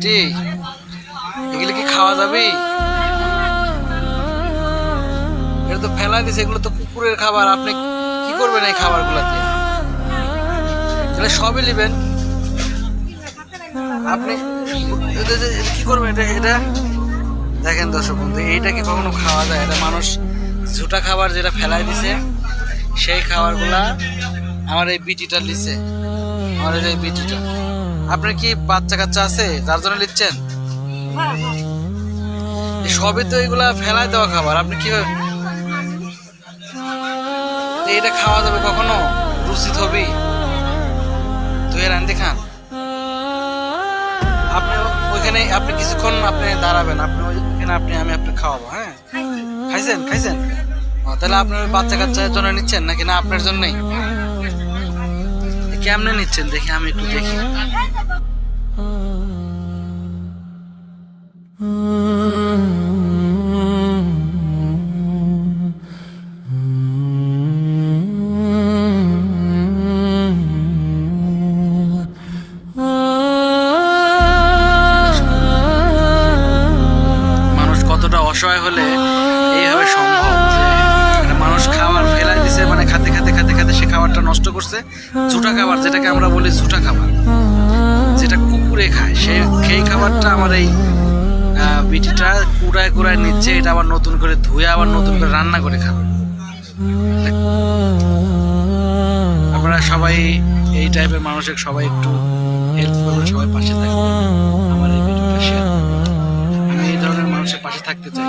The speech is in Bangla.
বিটি, এগুলো কি খাওয়া যাবে? এটা তো ফেলা দিছে, এগুলো তো কুকুরের খাবার। আপনি কি করবেন এই খাবার গুলাতে? তাহলে সবই নেবেন আপনি। কি করবেন এটা? এটা দেখেন দর্শক বন্ধু, এইটা কি কখনো খাওয়া যায়? এটা মানুষ ঝুটা খাবার যেটা ফেলাই দিছে, সেই খাবারগুলা আমার এই বিটিটা নিচ্ছে। আমার এই বিটিটা, আপনার কি বাচ্চা কাচ্চা আছে যার জন্য নিচ্ছেন? সবই তো এগুলা ফেলাই দেওয়া খাবার। আপনি কিভাবে এটা খাওয়া যাবে? কখনো রুচিত হবে? তুই রান্দি খান আপনি ওইখানে, আপনি কিছুক্ষণ আপনি দাঁড়াবেন, আপনি ওইখানে আমি আপনি খাওয়াবো। হ্যাঁ, খাইছেন খাইছেন? তাহলে আপনার বাচ্চা কাচ্চার জন্য নিচ্ছেন নাকি না আপনার জন্যই? কেমনে নিচ্ছেন দেখি, আমি একটু দেখি। মানুষ কতটা অসহায় হলে এইভাবে সম্ভব যে একটা মানুষ খাবার ফেলাই দিছে, মানে খাতে খাতে খাতে খাতে সে খাবারটা নষ্ট করছে। ঝুটা খাবার, যেটাকে আমরা বলি ঝুটা খাবার, যেটা কুকুরে খায়, সেই খাবারটা আমার এই বিটিটা কুড়ায় কুড়ায় নিচ্ছে। এটা আবার নতুন করে ধুয়ে আবার নতুন করে রান্না করে খাবে। আপনারা সবাই এই টাইপের মানুষের সবাই একটু হেল্প করবেন, সবাই পাশে থাকবেন। আমার এই ভিডিওটা শেয়ার করবেন। আমি এই ধরনের মানুষের পাশে থাকতে চাই।